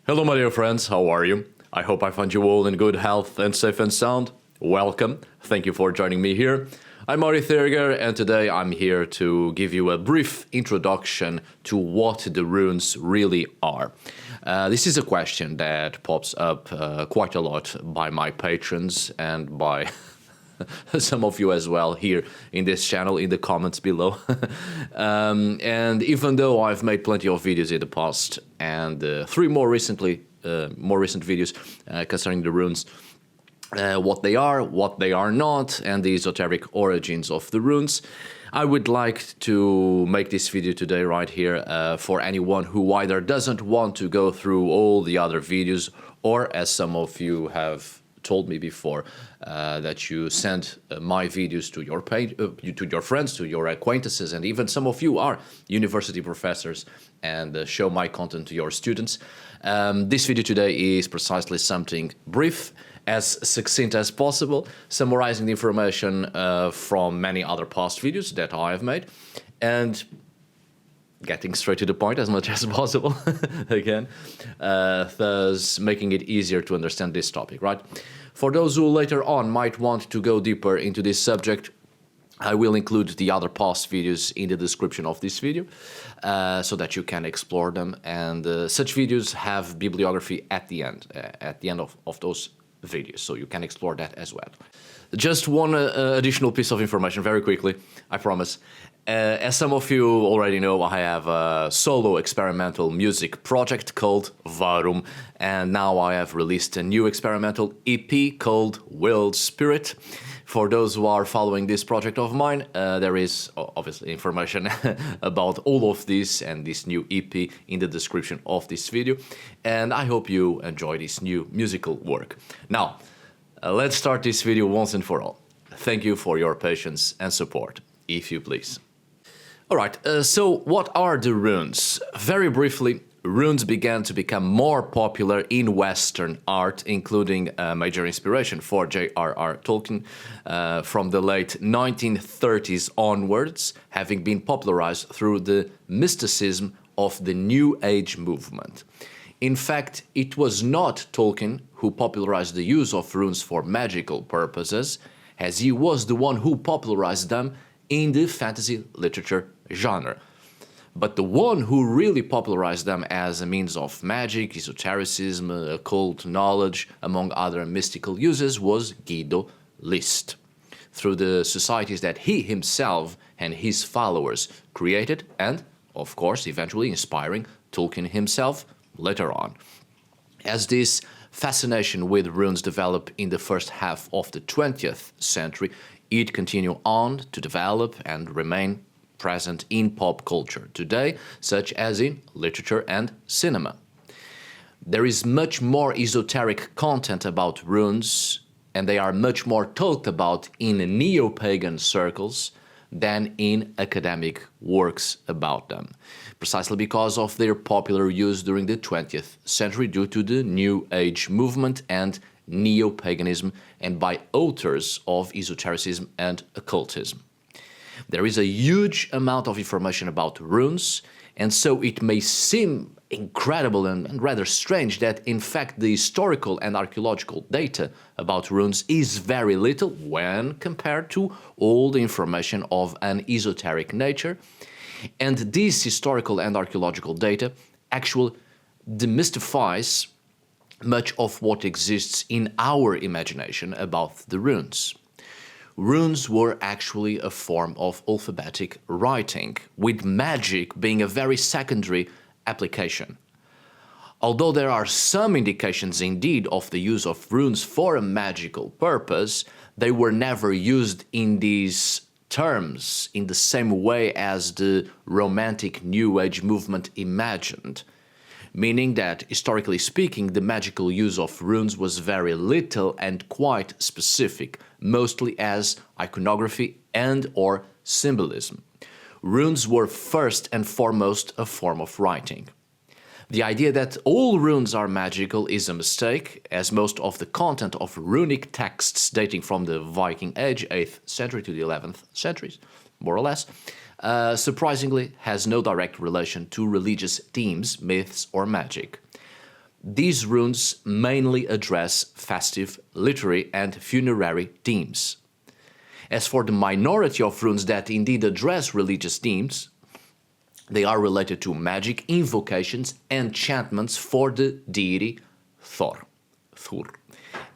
Hello my dear friends, how are you? I hope I find you all in good health and safe and sound. Welcome, thank you for joining me here. I'm Ari Thurger and today I'm here to give you a brief introduction to what the runes really are. This is a question that pops up quite a lot by my patrons and by some of you as well here in this channel in the comments below. And even though I've made plenty of videos in the past and three more recent videos concerning the runes, what they are not, and the esoteric origins of the runes, I would like to make this video today right here for anyone who either doesn't want to go through all the other videos, or as some of you have told me before, that you send my videos to your to your friends, to your acquaintances, and even some of you are university professors and show my content to your students. This video today is precisely something brief, as succinct as possible, summarizing the information from many other past videos that I have made, and getting straight to the point as much as possible, again, thus making it easier to understand this topic, right? For those who later on might want to go deeper into this subject, I will include the other past videos in the description of this video, so that you can explore them, and such videos have bibliography at the end of those videos, so you can explore that as well. Just one additional piece of information very quickly, I promise. As some of you already know, I have a solo experimental music project called VAR, and now I have released a new experimental EP called Willed Spirit. For those who are following this project of mine, there is obviously information about all of this and this new EP in the description of this video, and I hope you enjoy this new musical work. Now, let's start this video once and for all. Thank you for your patience and support, if you please. Alright, so what are the runes? Very briefly, runes began to become more popular in Western art, including a major inspiration for J.R.R. Tolkien from the late 1930s onwards, having been popularized through the mysticism of the New Age movement. In fact, it was not Tolkien who popularized the use of runes for magical purposes, as he was the one who popularized them in the fantasy literature genre. But the one who really popularized them as a means of magic, esotericism, occult knowledge, among other mystical uses, was Guido List, through the societies that he himself and his followers created and, of course, eventually inspiring Tolkien himself later on. As this fascination with runes developed in the first half of the 20th century, it continued on to develop and remain present in pop culture today, such as in literature and cinema. There is much more esoteric content about runes, and they are much more talked about in neo-pagan circles than in academic works about them, precisely because of their popular use during the 20th century due to the New Age movement and neo-paganism, and by authors of esotericism and occultism. There is a huge amount of information about runes, and so it may seem incredible and rather strange that in fact the historical and archaeological data about runes is very little when compared to all the information of an esoteric nature, and this historical and archaeological data actually demystifies much of what exists in our imagination about the runes. Runes were actually a form of alphabetic writing, with magic being a very secondary application. Although there are some indications indeed of the use of runes for a magical purpose, they were never used in these terms in the same way as the Romantic New Age movement imagined, meaning that, historically speaking, the magical use of runes was very little and quite specific, mostly as iconography and/or symbolism. Runes were first and foremost a form of writing. The idea that all runes are magical is a mistake, as most of the content of runic texts dating from the Viking Age, 8th century to the 11th centuries, more or less, surprisingly has no direct relation to religious themes, myths or magic. These runes mainly address festive, literary, and funerary themes. As for the minority of runes that indeed address religious themes, they are related to magic, invocations, enchantments for the deity Thor,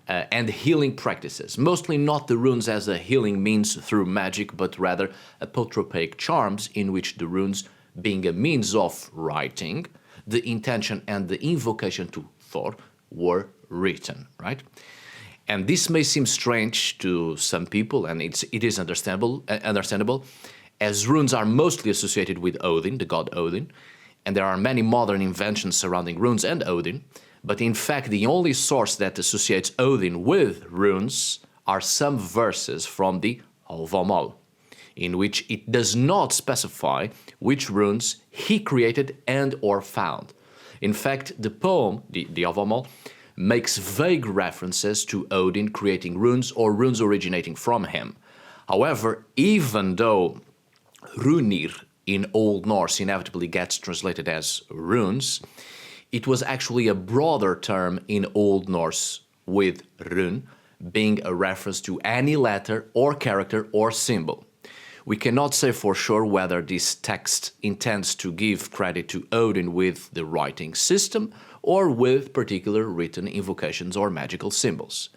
and healing practices. Mostly not the runes as a healing means through magic, but rather apotropaic charms in which the runes, being a means of writing, the intention and the invocation to Thor were written, right? And this may seem strange to some people, and it is understandable, as runes are mostly associated with Odin, the god Odin, and there are many modern inventions surrounding runes and Odin, but in fact the only source that associates Odin with runes are some verses from the Hávamál, in which it does not specify which runes he created and or found. In fact, the poem, the Hávamál, makes vague references to Odin creating runes or runes originating from him. However, even though Runir in Old Norse inevitably gets translated as runes, it was actually a broader term in Old Norse, with rune being a reference to any letter or character or symbol. We cannot say for sure whether this text intends to give credit to Odin with the writing system or with particular written invocations or magical symbols.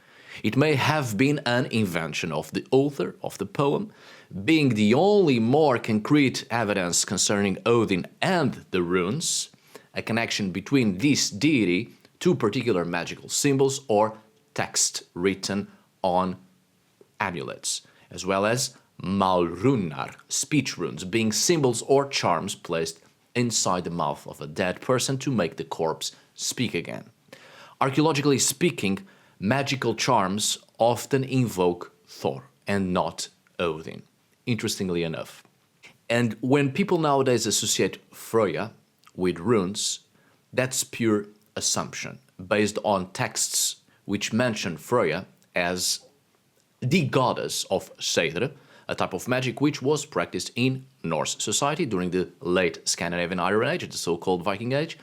It may have been an invention of the author of the poem, being the only more concrete evidence concerning Odin and the runes, a connection between this deity to particular magical symbols or text written on amulets, as well as Málrunar, speech runes, being symbols or charms placed inside the mouth of a dead person to make the corpse speak again. Archaeologically speaking, magical charms often invoke Thor and not Odin, interestingly enough. And when people nowadays associate Freyja with runes, that's pure assumption, based on texts which mention Freyja as the goddess of Seidr, a type of magic which was practiced in Norse society during the late Scandinavian Iron Age, the so-called Viking Age,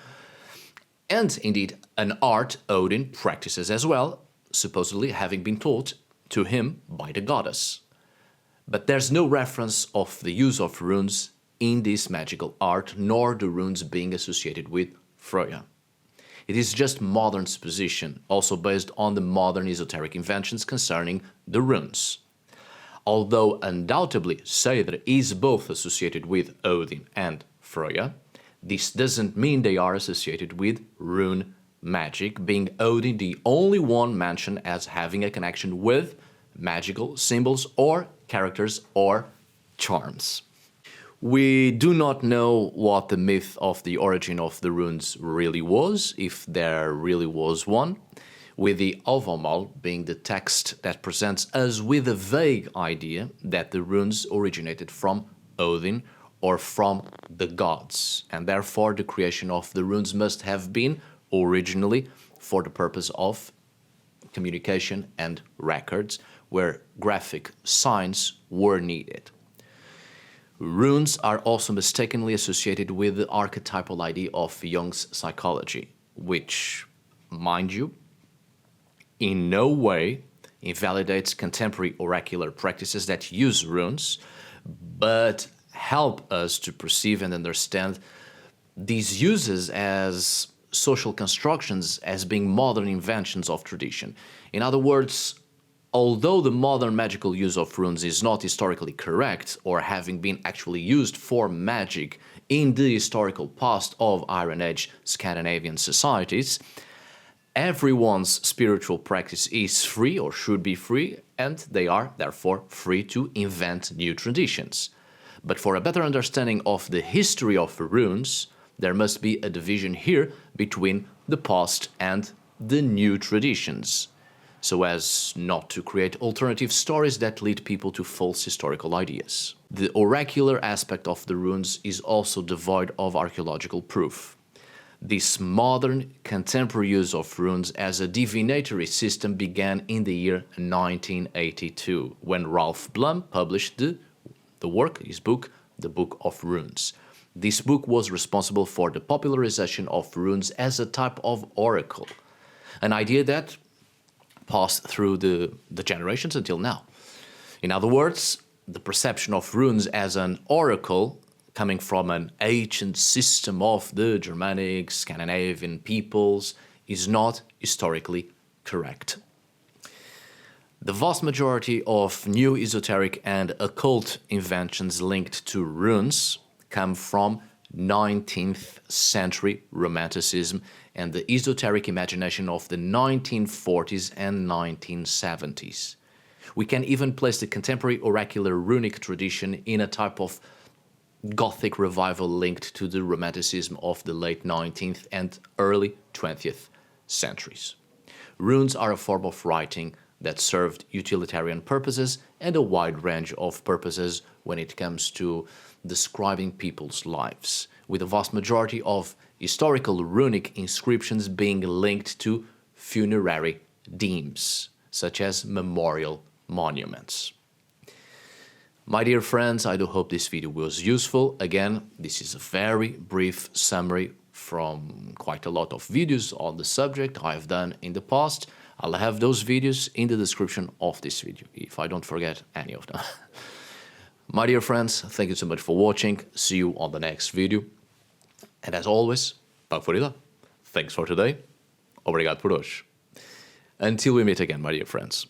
and indeed an art Odin practices as well, supposedly having been taught to him by the goddess. But there's no reference of the use of runes in this magical art, nor the runes being associated with Freyja. It is just modern supposition, also based on the modern esoteric inventions concerning the runes. Although undoubtedly Seidr is both associated with Odin and Freyja, this doesn't mean they are associated with rune magic, being Odin the only one mentioned as having a connection with magical symbols or characters or charms. We do not know what the myth of the origin of the runes really was, if there really was one, with the Hávamál being the text that presents us with a vague idea that the runes originated from Odin or from the gods, and therefore the creation of the runes must have been originally for the purpose of communication and records, where graphic signs were needed. Runes are also mistakenly associated with the archetypal idea of Jung's psychology, which, mind you, in no way invalidates contemporary oracular practices that use runes, but help us to perceive and understand these uses as social constructions, as being modern inventions of tradition. In other words, although the modern magical use of runes is not historically correct, or having been actually used for magic in the historical past of Iron Age Scandinavian societies, everyone's spiritual practice is free or should be free, and they are therefore free to invent new traditions. But for a better understanding of the history of runes, there must be a division here between the past and the new traditions, so as not to create alternative stories that lead people to false historical ideas. The oracular aspect of the runes is also devoid of archaeological proof. This modern, contemporary use of runes as a divinatory system began in the year 1982, when Ralph Blum published his book, The Book of Runes. This book was responsible for the popularization of runes as a type of oracle, an idea that passed through the generations until now. In other words, the perception of runes as an oracle coming from an ancient system of the Germanic, Scandinavian peoples is not historically correct. The vast majority of new esoteric and occult inventions linked to runes come from 19th century Romanticism and the esoteric imagination of the 1940s and 1970s. We can even place the contemporary oracular runic tradition in a type of Gothic revival linked to the Romanticism of the late 19th and early 20th centuries. Runes are a form of writing that served utilitarian purposes and a wide range of purposes when it comes to describing people's lives, with the vast majority of historical runic inscriptions being linked to funerary themes, such as memorial monuments. My dear friends, I do hope this video was useful. Again, this is a very brief summary from quite a lot of videos on the subject I've done in the past. I'll have those videos in the description of this video, if I don't forget any of them. My dear friends, thank you so much for watching. See you on the next video. And as always, tack för idag. Thanks for today. Obrigado por hoje. Until we meet again, my dear friends.